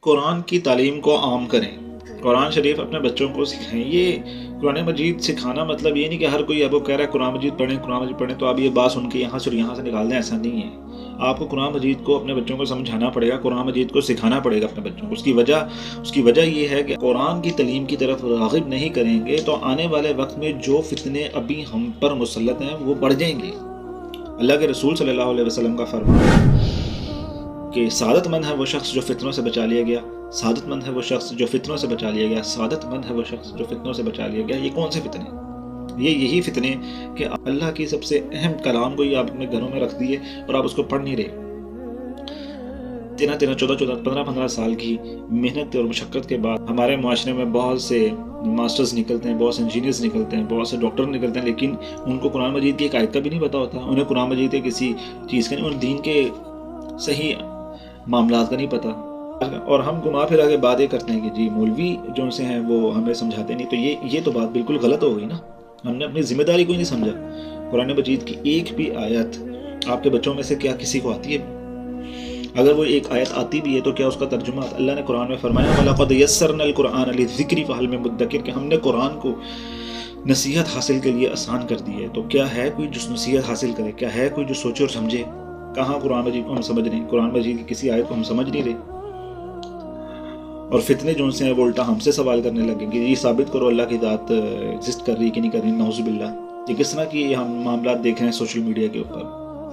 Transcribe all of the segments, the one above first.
قرآن کی تعلیم کو عام کریں، قرآن شریف اپنے بچوں کو سکھائیں۔ یہ قرآن مجید سکھانا مطلب یہ نہیں کہ ہر کوئی آپ کو کہہ رہا ہے قرآن مجید پڑھیں قرآن مجید پڑھیں تو آپ یہ بات سن کے یہاں سے اور یہاں سے نکال دیں، ایسا نہیں ہے۔ آپ کو قرآن مجید کو اپنے بچوں کو سمجھانا پڑے گا، قرآن مجید کو سکھانا پڑے گا اپنے بچوں کو۔ اس کی وجہ یہ ہے کہ قرآن کی تعلیم کی طرف راغب نہیں کریں گے تو آنے والے وقت میں جو فتنے ابھی ہم پر مسلط ہیں وہ بڑھ جائیں گے۔ اللہ کے رسول صلی اللہ علیہ وسلم کا فرمان ہے کہ سعادت مند ہے وہ شخص جو فتنوں سے بچا لیا گیا، سعادت مند ہے وہ شخص جو فتنوں سے بچا لیا گیا، سعادت مند ہے وہ شخص جو فتنوں سے بچا لیا گیا۔ یہ کون سے فتنے؟ یہی فتنے کہ اللہ کی سب سے اہم کلام کو یہ آپ اپنے گھروں میں رکھ دیے اور آپ اس کو پڑھ نہیں رہے۔ 14 15 سال کی محنت اور مشقت کے بعد ہمارے معاشرے میں بہت سے ماسٹرز نکلتے ہیں، بہت سے انجینئرز نکلتے ہیں، بہت سے ڈاکٹر نکلتے ہیں، لیکن ان کو قرآن مجید کی ایک آیت کا بھی نہیں پتہ ہوتا، انہیں قرآن مجید کے کسی چیز کا نہیں، ان دین کے صحیح معاملات کا نہیں پتہ، اور ہم گھما پھرا کے باتیں کرتے ہیں کہ جی مولوی جو سے ہیں وہ ہمیں سمجھاتے نہیں۔ تو یہ تو بات بالکل غلط ہو گئی نا، ہم نے اپنی ذمہ داری کو ہی نہیں سمجھا۔ قرآن مجید کی ایک بھی آیت آپ کے بچوں میں سے کیا کسی کو آتی ہے؟ اگر وہ ایک آیت آتی بھی ہے تو کیا اس کا ترجمہ؟ اللہ نے قرآن میں فرمایا وَلَقَدْ يَسَّرْنَا الْقُرْآنَ لِلذِّكْرِ فَهَلْ مِن مُدَّكِرٍ، کہ ہم نے قرآن کو نصیحت حاصل کے لیے آسان کر دی ہے، تو کیا ہے کوئی جو نصیحت حاصل کرے؟ کیا ہے کوئی جو سوچے اور سمجھے؟ کہاں قرآن مجید کو ہم سمجھ رہے ہیں؟ قرآن مجید کی کسی آیت کو ہم سمجھ نہیں رہے، اور فتنے جو سے ہیں وہ الٹا ہم سے سوال کرنے لگیں کہ یہ ثابت کرو اللہ کی ذات ایگزسٹ کر رہی کہ نہیں کر رہی، نعوذ باللہ۔ یہ کس طرح کی ہم معاملات دیکھ رہے ہیں سوشل میڈیا کے اوپر،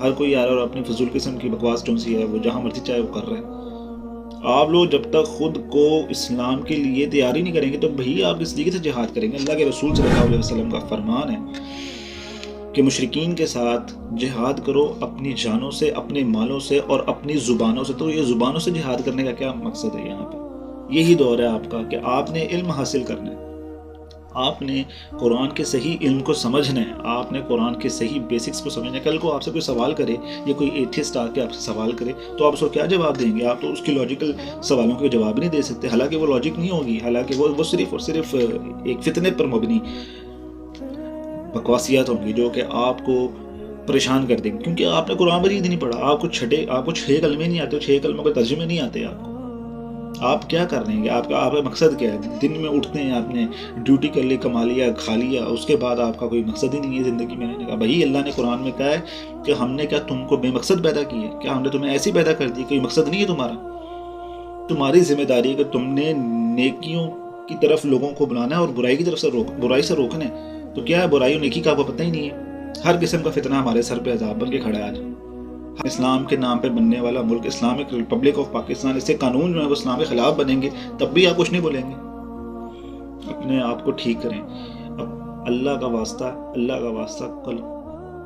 ہر کوئی آ رہا ہے اور اپنی فضول قسم کی بکواس جو سی ہے وہ جہاں مرضی چاہے وہ کر رہے ہیں۔ آپ لوگ جب تک خود کو اسلام کے لیے تیار ہی نہیں کریں گے تو بھئی آپ کس طریقے سے جہاد کریں گے؟ اللہ کے رسول صلی اللہ علیہ وسلم کا فرمان ہے کہ مشرکین کے ساتھ جہاد کرو اپنی جانوں سے، اپنے مالوں سے اور اپنی زبانوں سے۔ تو یہ زبانوں سے جہاد کرنے کا کیا مقصد ہے یہاں پہ؟ یہی دور ہے آپ کا کہ آپ نے علم حاصل کرنا ہے، آپ نے قرآن کے صحیح علم کو سمجھنا ہے، آپ نے قرآن کے صحیح بیسکس کو سمجھنا ہے۔ کل کو آپ سے کوئی سوال کرے یا کوئی ایتھیسٹ آ کے آپ سے سوال کرے تو آپ اس کو کیا جواب دیں گے؟ آپ تو اس کی لاجیکل سوالوں کے جواب نہیں دے سکتے، حالانکہ وہ لاجک نہیں ہوگی، حالانکہ وہ صرف اور صرف ایک فتنے پر مبنی بکواسیات ہوں گی جو کہ آپ کو پریشان کر دیں گے، کیونکہ آپ نے قرآن مجید نہیں پڑھا، آپ کو 6 کلمے نہیں آتے، 6 کلموں کے ترجمے نہیں آتے آپ کو۔ آپ کیا کر رہے ہیں؟ آپ کا مقصد کیا ہے؟ دن میں اٹھتے ہیں، آپ نے ڈیوٹی کر لی، کما لیا، کھا لیا، اس کے بعد آپ کا کوئی مقصد ہی نہیں ہے زندگی میں رہنے کا۔ بھائی اللہ نے قرآن میں کہا ہے کہ ہم نے کیا تم کو بے مقصد پیدا کی ہے؟ کیا ہم نے تمہیں ایسی پیدا کر دی؟ کوئی مقصد نہیں ہے تمہارا؟ تمہاری ذمہ داری ہے کہ تم نے نیکیوں کی طرف لوگوں کو بلانا ہے اور برائی کی طرف سے برائی سے روکنا ہے۔ تو کیا ہے برائی اور نیکی کا آپ کو پتہ ہی نہیں ہے؟ ہر قسم کا فتنہ ہمارے سر پہ عذاب بن کے کھڑا ہے آج۔ اسلام کے نام پہ بننے والا ملک اسلامک ریپبلک آف پاکستان، اس سے قانون جو ہے وہ اسلام کے خلاف بنیں گے، تب بھی آپ کچھ نہیں بولیں گے۔ اپنے آپ کو ٹھیک کریں۔ اب اللہ کا واسطہ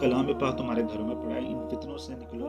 کلام پاک تمہارے گھروں میں پڑھائے، ان فتنوں سے نکلو۔